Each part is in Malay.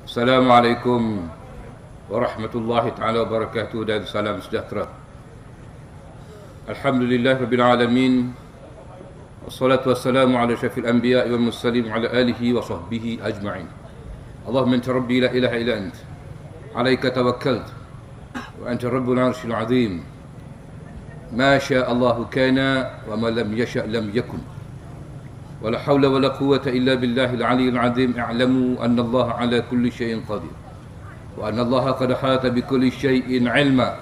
Assalamualaikum warahmatullahi taala wabarakatuh dan salam sejahtera. Alhamdulillah rabbil alamin. Wassalatu wassalamu ala syafil anbiya wal mursalin wa ala alihi wa sahbihi ajma'in. Allahumma anta rabbi la ilaha illa ant. Alayka tawakkaltu wa anta rabbul arsyil azim. Ma syaa Allahu kana wa ma lam yasha lam yakun. ولا حول ولا قوة إلا بالله العلي العظيم. اعلموا أن الله على كل شيء قدير وأن الله قد حاط بكل شيء علما.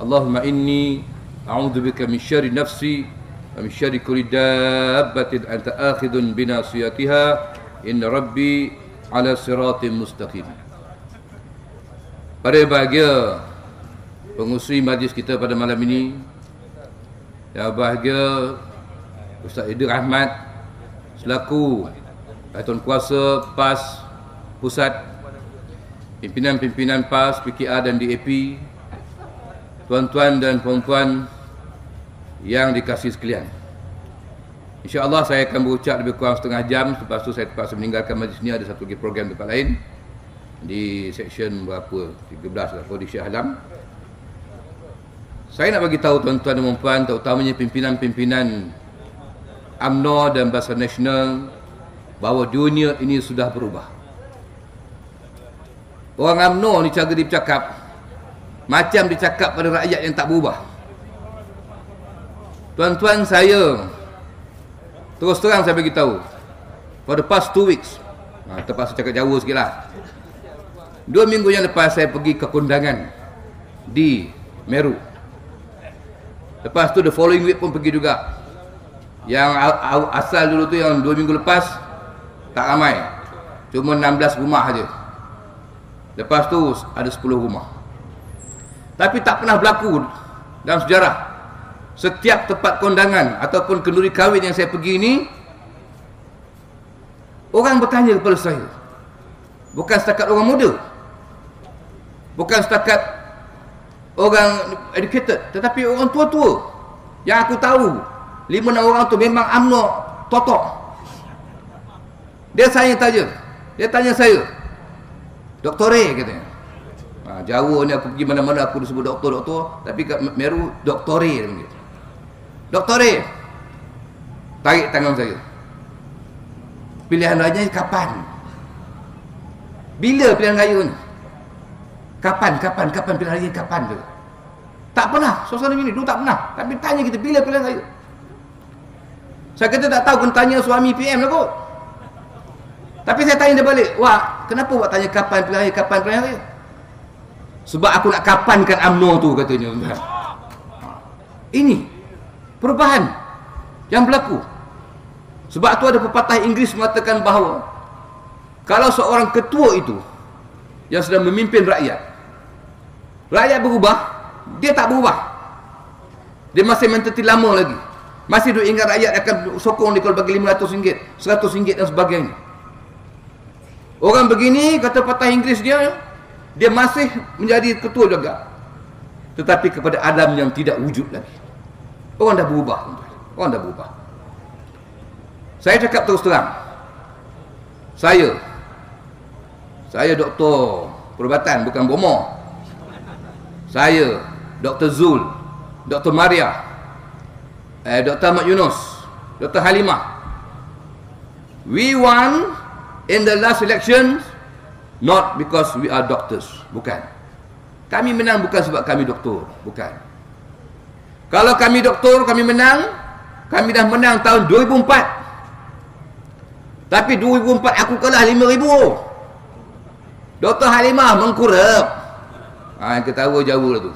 اللهم إني أعوذ بك من شر نفسي ومن شر كل دابة أنت آخذ بناصيتها إن ربي على صراط مستقيم. Para bahagia pengurusi majlis kita pada malam ini, yang bahagia Ustaz Idris Ahmad selaku Tuan Kuasa PAS Pusat, pimpinan-pimpinan PAS, PKR dan DAP, tuan-tuan dan puan-puan yang dikasihi sekalian. InsyaAllah saya akan berucap lebih kurang setengah jam. Lepas tu saya terpaksa meninggalkan majlis ini. Ada satu lagi program tempat lain di seksyen berapa, 13 atau di Shah Alam. Saya nak bagi tahu tuan-tuan dan puan-puan, terutamanya pimpinan-pimpinan UMNO dan Barisan Nasional, bahawa dunia ini sudah berubah. Orang UMNO ni cara dia bercakap macam dia cakap pada rakyat yang tak berubah. Tuan-tuan, saya terus terang saya bagi tahu, for the past 2 weeks, terpaksa cakap Jawa sikit lah, 2 minggu yang lepas saya pergi ke kondangan di Meru. Lepas tu the following week pun pergi juga. Yang asal dulu tu yang 2 minggu lepas tak ramai, cuma 16 rumah saja. Lepas tu ada 10 rumah. Tapi tak pernah berlaku dalam sejarah. Setiap tempat kondangan ataupun kenduri kahwin yang saya pergi ini, orang bertanya kepada saya. Bukan setakat orang muda, bukan setakat orang educated, tetapi orang tua-tua. Yang aku tahu 5-6 orang tu memang UMNO totok. Dia tanya saya, Dr. Ray katanya. Jawa ni aku pergi mana-mana aku disebut doktor, tapi kat Meru Dr. Ray dia panggil. Dr. Ray tarik tangan saya. Pilihan raya kapan? Bila pilihan raya ni? Kapan pilihan raya kapan tu? Tak pernah suasana ini, dulu tak pernah. Tapi tanya kita bila pilihan raya. Saya kata tak tahu, kena tanya suami PM lah kot. Tapi saya tanya dia balik, wah, kenapa awak tanya kapan pilihan raya? Sebab aku nak kapankan UMNO tu, katanya. Ini perubahan yang berlaku. Sebab tu ada pepatah Inggeris mengatakan bahawa kalau seorang ketua itu yang sedang memimpin rakyat berubah, dia tak berubah. Dia masih menteti lama lagi. Masih duk ingat rakyat akan sokong dia kalau bagi RM500, RM100 dan sebagainya. Orang begini, kata patah Inggeris dia masih menjadi ketua juga. Tetapi kepada alam yang tidak wujud lagi. Orang dah berubah. Saya cakap terus terang. Saya doktor perubatan, bukan bomoh. Saya, Dr. Zul, Dr. Maria, Dr. Ahmad Yunus, Dr. Halimah. We won in the last election not because we are doctors. Bukan. Kami menang bukan sebab kami doktor. Bukan. Kalau kami doktor, kami menang, kami dah menang tahun 2004. Tapi 2004 aku kalah 5,000. Dr. Halimah mengkurap. Yang ketawa Jawa lah tu.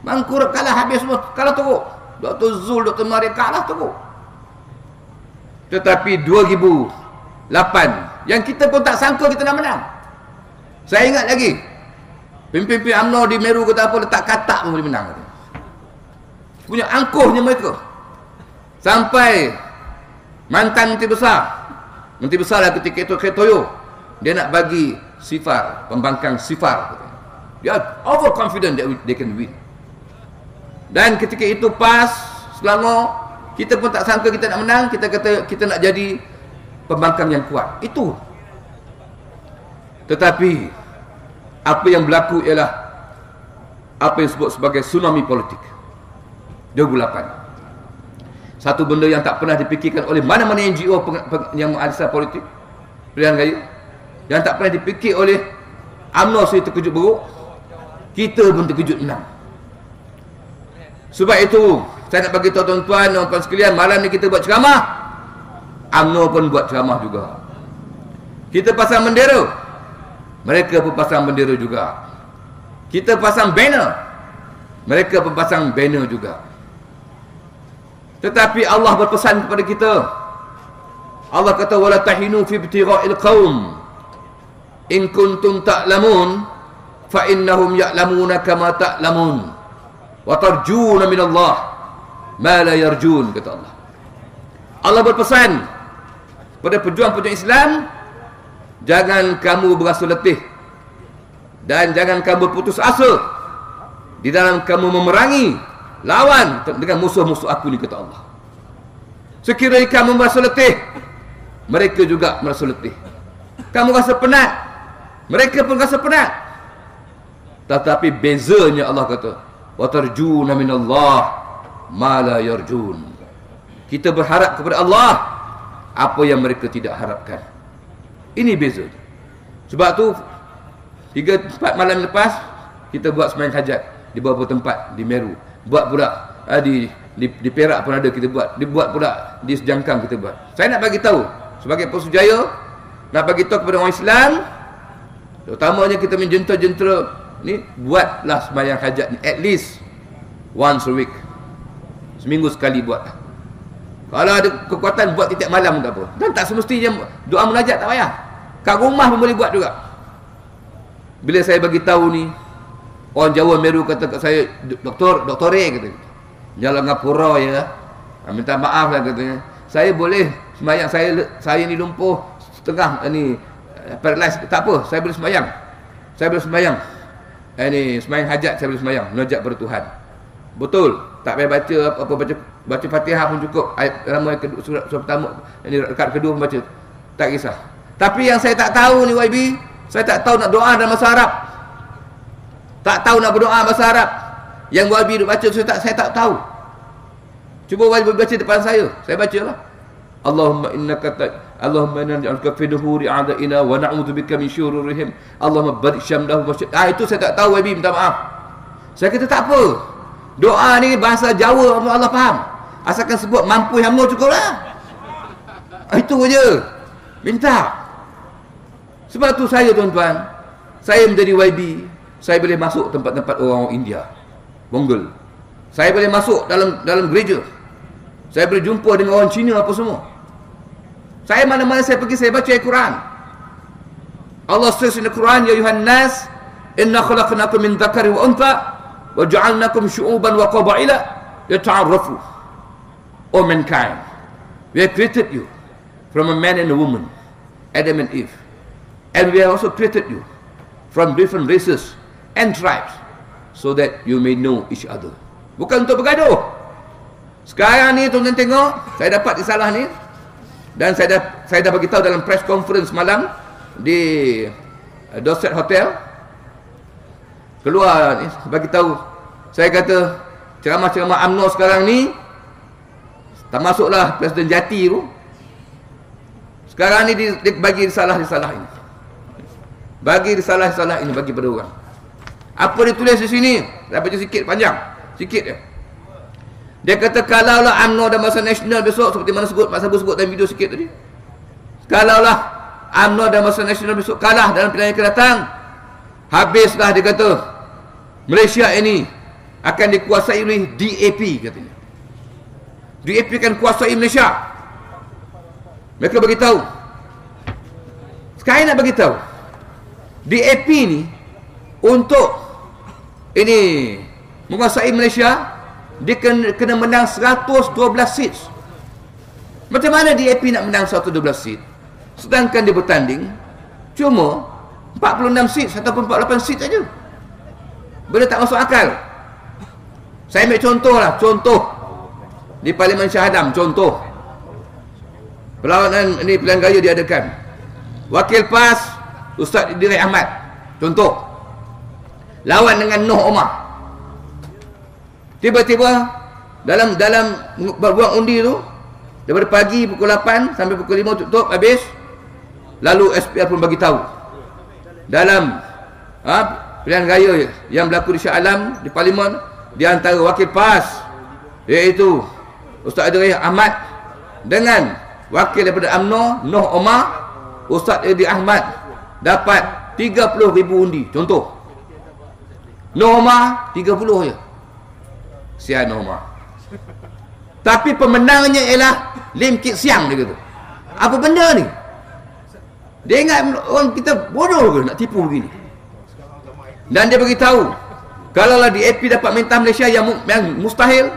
Mengkurap, kalah habis semua, kalah teruk. Dr. Zul, Dr. Maria kalah teruk. Tetapi 2008, yang kita pun tak sangka kita nak menang. Saya ingat lagi, pimpin-pimpin UMNO di Meru kata apa, letak katak pun boleh menang. Punya angkuhnya mereka. Sampai mantan Menteri Besar lah ketika itu, Khetoyo, dia nak bagi sifar, pembangkang sifar. Dia overconfident that they can win. Dan ketika itu PAS, Selangor, kita pun tak sangka kita nak menang. Kita kata kita nak jadi pembangkang yang kuat. Itu Tetapi apa yang berlaku ialah apa yang disebut sebagai tsunami politik 2008. Satu benda yang tak pernah dipikirkan oleh mana-mana NGO yang mengasas politik pilihan raya, yang tak pernah dipikir oleh UMNO sendiri terkejut buruk, kita pun terkejut menang. Sebab itu saya nak bagi tahu tuan-tuan dan puan sekalian, malam ni kita buat ceramah, UMNO pun buat ceramah juga. Kita pasang bendera, mereka pun pasang bendera juga. Kita pasang banner, mereka pun pasang banner juga. Tetapi Allah berpesan kepada kita. Allah kata wala tahinu fi ibtigha'il qaum in kuntum ta'lamun fa innahum ya'lamuna kama ta'lamun wa tarjuna min Allah ma la yarjun, kata Allah. Allah berpesan pada pejuang-pejuang Islam, jangan kamu berasa letih dan jangan kamu berputus asa di dalam kamu memerangi lawan dengan musuh-musuh aku ni, kata Allah. Sekiranya kamu merasa letih, mereka juga merasa letih. Kamu rasa penat, mereka pun rasa penat. Tetapi bezanya Allah kata wa tarjuna minallah ma la yarjun. Kita berharap kepada Allah apa yang mereka tidak harapkan. Ini beza. Sebab tu 3-4 malam lepas kita buat sembahyang hajat di beberapa tempat di Meru. Buat pula di Perak pun ada kita buat. Dibuat pula di Sejangkang kita buat. Saya nak bagi tahu sebagai Persujaya, nak bagi tahu kepada orang Islam, terutamanya kita menjentera-jentera ni, buatlah sembahyang hajat ni at least once a week. Seminggu sekali buat. Kalau ada kekuatan buat tiap malam tak apa. Dan tak semestinya doa munajat, tak payah. Kat rumah pun boleh buat juga. Bila saya bagi tahu ni, orang Jawa Meru kata kat saya, Doktor A kata, jalan Ngapura ya, minta maaf lah katanya, saya boleh sembahyang, saya ni lumpuh setengah ni, paralyzed, tak apa, saya boleh sembahyang. Saya boleh sembahyang. Ini sembahyang hajat saya boleh sembahyang, munajat pada Tuhan. Betul, tak payah baca apa, baca Fatihah pun cukup. Ayat pertama, surat pertama, ini rakaat kedua pun baca. Tak kisah. Tapi yang saya tak tahu ni YB, saya tak tahu nak doa dalam bahasa Arab. Tak tahu nak berdoa bahasa Arab. Yang YB duk baca saya tak tahu. Cuba YB baca depan saya bacalah. Allahumma Allahumma inna naj'aluka fi nuhuri a'da'ina wa na'udzubika min syururihim. Allahumma barik syamlahu wa itu saya tak tahu YB, minta maaf. Saya kata tak apa. Doa ni bahasa Jawa Allah faham. Asalkan sebut mampu hamno cukuplah. Itu je. Minta. Sebab tu saya tuan-tuan, saya menjadi YB, saya boleh masuk tempat-tempat orang India, Mongol. Saya boleh masuk dalam gereja. Saya boleh jumpa dengan orang Cina apa semua. Saya mana-mana saya pergi, saya baca Al-Quran. Allah says in the Quran, ya ayuhan nas, inna khalaqnakum min dzakari wa untha wa ja'alnakum syu'uban wa qabaila lita'arafu. O mankind, we have created you from a man and a woman, Adam and Eve. And we have also created you from different races and tribes so that you may know each other. Bukan untuk bergaduh. Sekarang ni tuan-tuan tengok, saya dapat risalah ni dan saya dah bagi tahu dalam press conference malam di Dorset Hotel. Keluar ni bagi tahu, saya kata ceramah-ceramah UMNO sekarang ni, termasuklah Presiden Jati tu, sekarang ni dia bagi risalah-risalah ini. Bagi risalah-risalah ini bagi pada orang. Apa dia tulis di sini? Saya baca sikit, panjang sikit je. Dia kata kalaulah UMNO dan Barisan Nasional besok, seperti mana Mak Sabu sebut dalam video sikit tadi, kalaulah UMNO dan Barisan Nasional besok kalah dalam pilihan yang akan datang, habislah, dia kata, Malaysia ini akan dikuasai oleh DAP, katanya. DAP akan kuasai Malaysia. Mereka beritahu. Sekarang nak beritahu, DAP ni untuk ini menguasai Malaysia, dia kena menang 112 seats. Macam mana DAP nak menang 112 seats sedangkan dia bertanding cuma 46 seats ataupun 48 seats saja? Benda tak masuk akal. Saya ambil contoh di Parlimen Shah Adam, contoh perlawanan ini pilihan raya diadakan. Wakil PAS Ustaz Idris Ahmad, contoh, lawan dengan Noh Omar. Tiba-tiba dalam buang undi tu, daripada pagi pukul 8 sampai pukul 5 tutup habis. Lalu SPR pun bagi tahu dalam pilihan raya yang berlaku di Shah Alam, di Parlimen, di antara wakil PAS iaitu Ustaz Idris Ahmad dengan wakil daripada UMNO Noh Omar, Ustaz Idris Ahmad dapat 30,000 undi. Contoh, Noh Omar 30 je. Sian Noh Omar. Tapi pemenangnya ialah Lim Kit Siang, dia kata. Apa benda ni? Dia ingat orang kita bodoh ke nak tipu begini. Dan dia beritahu, kalaulah DAP dapat minta Malaysia yang mustahil,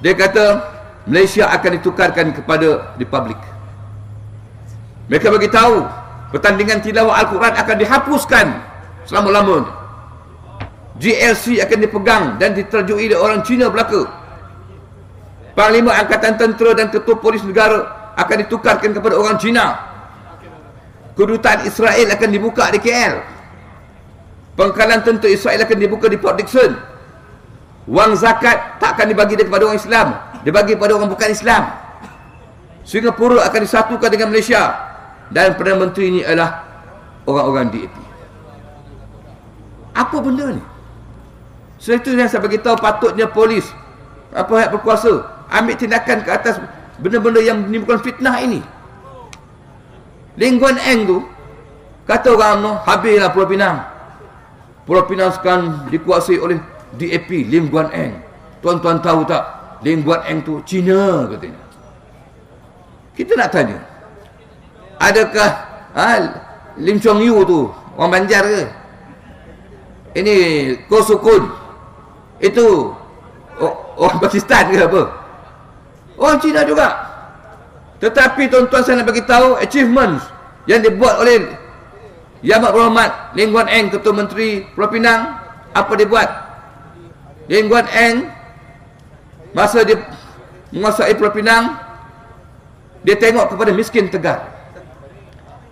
dia kata Malaysia akan ditukarkan kepada Republik. Mereka beritahu pertandingan tilawah Al-Quran akan dihapuskan selama-lamanya. GLC akan dipegang dan diterjui oleh orang Cina belaka. Panglima Angkatan Tentera dan Ketua Polis Negara akan ditukarkan kepada orang Cina. Kedutaan Israel akan dibuka di KL. Pangkalan tentera Israel akan dibuka di Port Dickson. Wang zakat tak akan dibagi kepada orang Islam, dibagi kepada orang bukan Islam. Singapura akan disatukan dengan Malaysia. Dan Perdana Menteri ini adalah orang-orang DAP. Apa benda ni? Sebab itu yang saya beritahu, patutnya polis, pihak berkuasa ambil tindakan ke atas benda-benda yang menimbulkan fitnah ini. Lim Guan Eng tu kata orang UMNO, habislah Pulau Pinang. Pulau Pinang sekarang dikuasai oleh DAP, Lim Guan Eng. Tuan-tuan tahu tak, Lim Guan Eng tu Cina katanya. Kita nak tanya, adakah Lim Chong Yu tu orang Banjar ke? Ini Ko Sukun itu orang Pakistan ke apa? Orang Cina juga. Tetapi tuan-tuan, saya nak bagi tahu achievements yang dibuat oleh Yang Berhormat Lim Guan Eng, Ketua Menteri Pulau Pinang. Apa dia buat? Lim Guan Eng masa dia menguasai Pulau Pinang, dia tengok kepada miskin tegar.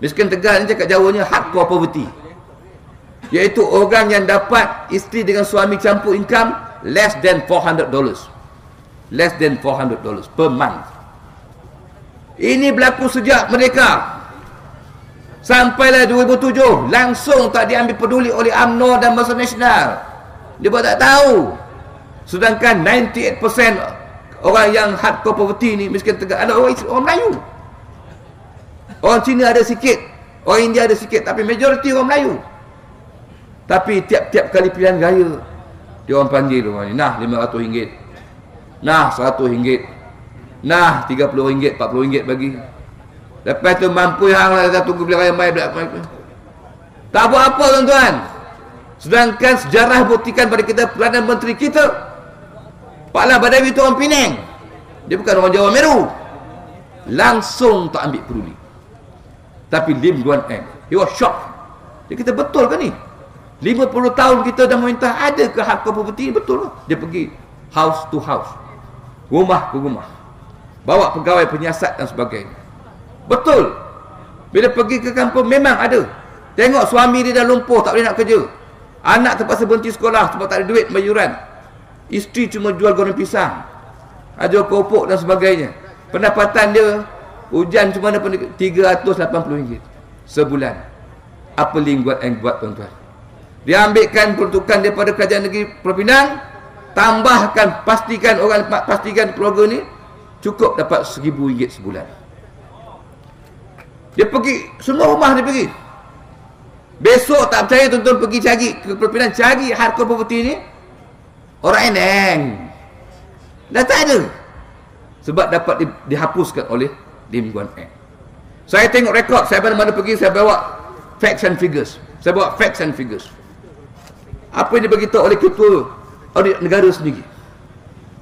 Miskin tegar ni cakap Jawanya hardcore poverty, iaitu orang yang dapat isteri dengan suami campur income less than $400 per month. Ini berlaku sejak mereka sampailah 2007, langsung tak diambil peduli oleh UMNO dan Barisan Nasional. Dia buat tak tahu. Sedangkan 98% orang yang hardcore poverty ni, miskin tegar, adalah orang Melayu. Orang Cina ada sikit, orang India ada sikit, tapi majoriti orang Melayu. Tapi tiap-tiap kali pilihan raya, dia orang panggil orang ni, nah RM500, nah RM100, nah RM30, RM40 bagi. Lepas tu mampu hang lah, dah tunggu pilihan raya mai belak. Tak buat apa tuan-tuan. Sedangkan sejarah buktikan pada kita, Perdana Menteri kita Pak Lah Badawi tu orang Penang. Dia bukan orang Jawa Meru. Langsung tak ambil peduli. Tapi Lim Guan Eng, he was shocked. Dia kata, betul ke ni? 50 tahun kita dah meminta, ada ke hardcore poverty? Betul lah. Dia pergi house to house, rumah ke rumah, bawa pegawai penyiasat dan sebagainya. Betul. Bila pergi ke kampung memang ada. Tengok suami dia dah lumpuh, tak boleh nak kerja. Anak terpaksa berhenti sekolah sebab tak ada duit bayuran. Isteri cuma jual goreng pisang, jual keropok dan sebagainya. Pendapatan dia hujan cuma dapat RM380 sebulan. Apa Lim Guan Eng buat tuan-tuan? Dia ambilkan peruntukan daripada kerajaan negeri Pulau Pinang, tambahkan, pastikan keluarga ni cukup dapat RM1,000 sebulan. Dia pergi, semua rumah dia pergi. Besok tak percaya tuan-tuan, pergi cari ke Pulau Pinang, cari hardcore poverty ni, orang Eneng dah tak ada. Sebab dapat dihapuskan oleh Lim Guan Eng. Saya tengok rekod, saya mana-mana pergi, saya bawa facts and figures. Apa yang diberitahu oleh Ketua Audit Negara sendiri,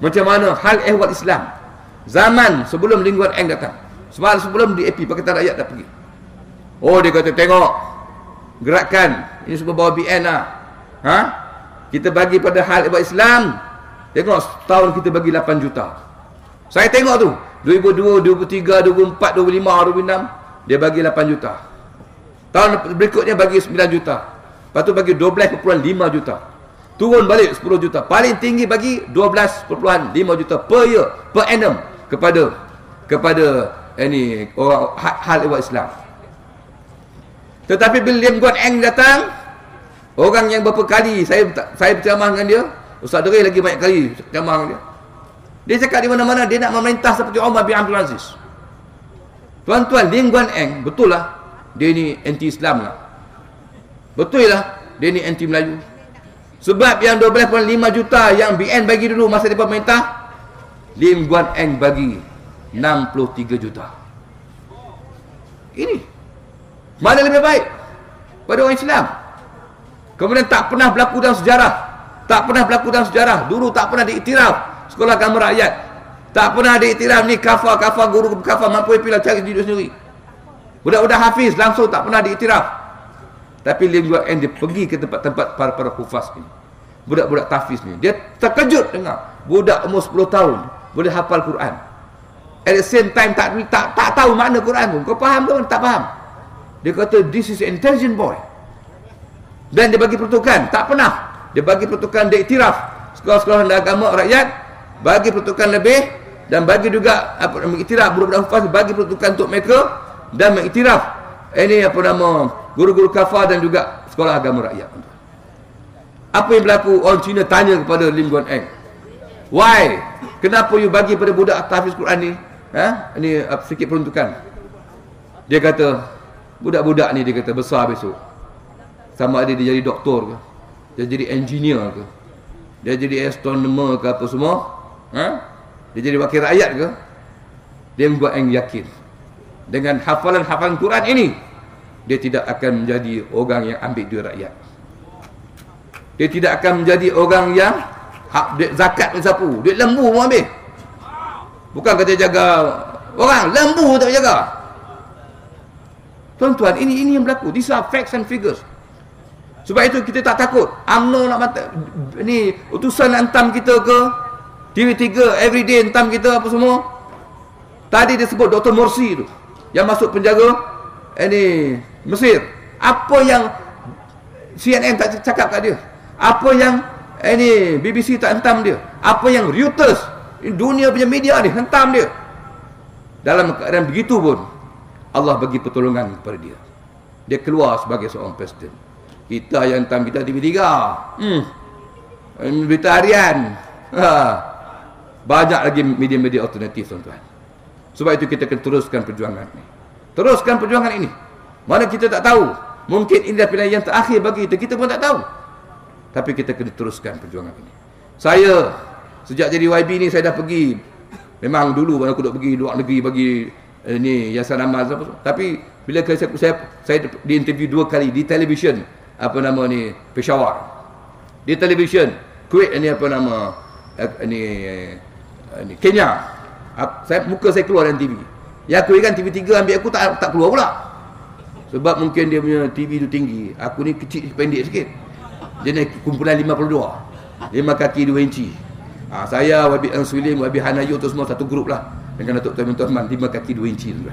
macam mana hal ehwal Islam zaman sebelum Lim Guan Eng datang, sebelum DAP Pakatan Rakyat dah pergi. Oh, dia kata, tengok gerakan ini semua bawa BN lah. Kita bagi pada hal ehwal Islam, tengok setahun kita bagi 8 juta. Saya tengok tu 2002, 2003, 2004, 2005, 2006, dia bagi 8 juta. Tahun berikutnya bagi 9 juta. Lepas tu bagi 12.5 juta. Turun balik 10 juta. Paling tinggi bagi 12.5 juta per year, per annum kepada ini orang hal ehwal Islam. Tetapi bila Lim Guan Eng datang, orang yang berapa kali saya berceramah dengan dia, Ustaz Deri lagi banyak kali ceramah dengan dia. Dia cakap di mana-mana dia nak memerintah seperti Umar bin Abdul Aziz. Tuan-tuan, Lim Guan Eng betul lah dia ni anti-Islam lah. Betul lah dia ni anti Melayu. Sebab yang 12.5 juta yang BN bagi dulu masa dia pemerintah, Lim Guan Eng bagi 63 juta. Ini mana lebih baik pada orang Islam? Kemudian tak pernah berlaku dalam sejarah. Tak pernah berlaku dalam sejarah. Dulu tak pernah diiktiraf sekolah agama rakyat. Tak pernah diiktiraf ni kafar guru kafar mampu pilih cari diri sendiri. Budak-budak hafiz langsung tak pernah diiktiraf. Tapi Lim Guan Eng dia pergi ke tempat-tempat para hufaz ni, budak-budak tahfiz ni, dia terkejut dengar budak umur 10 tahun boleh hafal Quran. At the same time tak tahu makna Quran pun. Kau faham ke? Tak faham. Dia kata this is an intelligent boy. Dan dia bagi pertukaran. Tak pernah dia bagi pertukaran, dia iktiraf sekolah-sekolah agama rakyat, bagi pertukaran lebih, dan bagi juga mengiktiraf budak-budak hufaz, bagi pertukaran untuk mereka, dan mengiktiraf ini guru-guru kafar dan juga sekolah agama rakyat. Apa yang berlaku? Orang Cina tanya kepada Lim Guan Eng, why? Kenapa you bagi pada budak tahfiz Quran ni? Ini sedikit peruntukan. Dia kata, budak-budak ni dia kata besar besok, sama ada dia jadi doktor ke, dia jadi engineer ke, dia jadi astronomer ke apa semua, dia jadi wakil rakyat ke, Lim Guan Eng yakin dengan hafalan-hafalan Quran ini dia tidak akan menjadi orang yang ambil duit rakyat. Dia tidak akan menjadi orang yang duit zakat pun sapu, duit lembu pun ambil. Bukan kata jaga orang, lembu tak jaga. Tuan-tuan, ini yang berlaku. These are facts and figures. Sebab itu kita tak takut. UMNO nak ni utusan nak hentam kita ke TV3 everyday hentam kita apa semua. Tadi dia sebut Dr. Morsi tu yang masuk penjara ini Mesir. Apa yang CNN tak cakap kat dia? Apa yang ini BBC tak hentam dia? Apa yang Reuters, dunia punya media ni hentam dia? Dalam keadaan begitu pun Allah bagi pertolongan kepada dia. Dia keluar sebagai seorang presiden. Kita yang hentam kita TV3, berita harian, banyak lagi media-media alternatif, tuan-tuan. Sebab itu kita akan teruskan perjuangan ini. Teruskan perjuangan ini. Mana kita tak tahu, mungkin ini adalah pilihan yang terakhir bagi kita pun tak tahu. Tapi kita kena teruskan perjuangan ini. Saya sejak jadi YB ni saya dah pergi. Memang dulu aku dah pergi luar negeri bagi ni Yayasan Amal apa. Tapi bila saya diinterview 2 kali di televisyen Peshawar. Di televisyen Kuwait ni Kenya. Muka saya keluar dalam TV. Ya aku kan TV3 ambil aku tak keluar pula. Sebab mungkin dia punya TV tu tinggi. Aku ni kecil pendek sikit. Dia ni kumpulan 52. 5 kaki 2 inci. Saya Wabi Answilim, Wabi Hanayu tu semua satu grup lah. Dengan Datuk Tuan-Tuan 5 kaki 2 inci tu.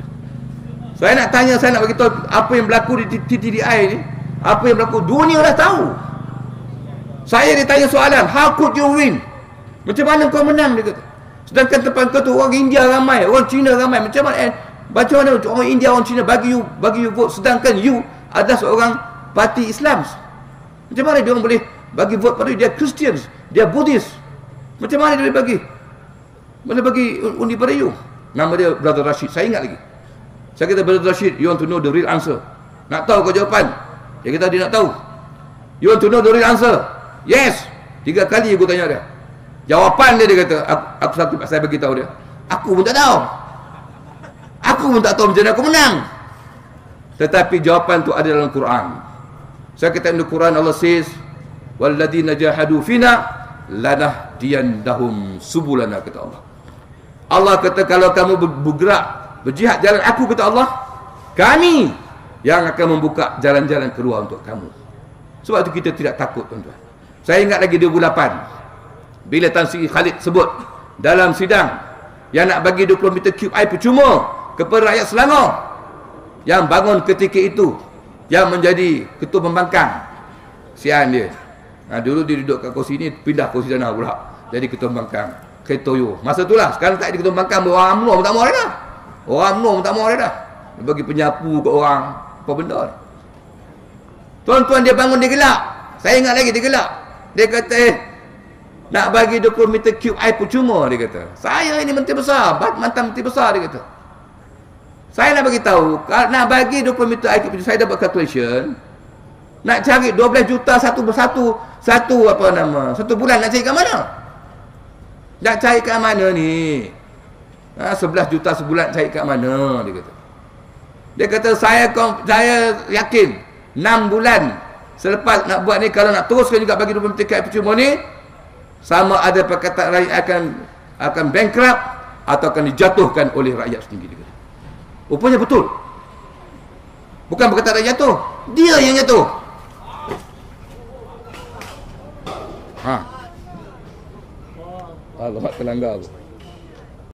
Saya nak tanya, saya nak bagi tahu apa yang berlaku di TTDI ni. Apa yang berlaku dunia dah tahu. Saya ditanya soalan, how could you win? Macam mana kau menang, dia kata. Sedangkan tempat kau tu orang India ramai, orang Cina ramai. Macam mana orang India, orang Cina bagi you vote, sedangkan you adalah seorang parti Islam. Macam mana dia orang boleh bagi vote pada you? Dia Christians, dia Buddhist. Macam mana dia boleh bagi undi pada you? Nama dia Brother Rashid, saya ingat lagi. Saya kata, Brother Rashid, you want to know the real answer? Nak tahu kau jawapan? Dia kata dia nak tahu. You want to know the real answer? Yes. 3 kali aku tanya dia. Jawapan dia kata, aku satu saya bagi tahu dia. Aku pun tak tahu. Aku pun tak tahu macam mana aku menang. Tetapi jawapan tu ada dalam Quran. Saya kata dalam Quran Allah says, "Walladzina jahadu fina lanahdiyannahum subulana," kata Allah. Allah kata kalau kamu bergerak berjihad jalan aku, kata Allah, kami yang akan membuka jalan-jalan keluar untuk kamu. Sebab itu kita tidak takut, tuan-tuan. Saya ingat lagi 2008 bila Tan Sri Khalid sebut dalam sidang yang nak bagi 20 meter cube air percuma kepada rakyat Selangor, yang bangun ketika itu yang menjadi ketua pembangkang. Sian dia. Dulu dia duduk kat kursi ni, pindah kursi sana pula. Jadi ketua pembangkang. Ketoyo. Masa itulah, sekarang tak ada ketua pembangkang, orang UMNO tak mau dia dah. Orang UMNO tak mau dia dah. Dia bagi penyapu ke orang. Apa benda ni? Tuan-tuan dia bangun, dia gelak. Saya ingat lagi dia gelak. Dia kata, nak bagi 20 meter cube air percuma, dia kata. Saya ini menteri besar, mantan menteri besar, dia kata. Saya nak bagi tahu, kalau nak bagi 20 meter air cube percuma, saya dapat calculation, nak cari 12 juta satu bulan, nak cari kat mana? Nak cari kat mana ni? 11 juta sebulan cari kat mana, dia kata. Dia kata, saya yakin 6 bulan selepas nak buat ni, kalau nak teruskan juga bagi 20 meter air percuma ni, sama ada Pakatan Rakyat akan bankrupt atau akan dijatuhkan oleh rakyat sendiri. Rupanya betul. Bukan Pakatan Rakyat jatuh, dia yang jatuh. Alamak, terlanggar tu.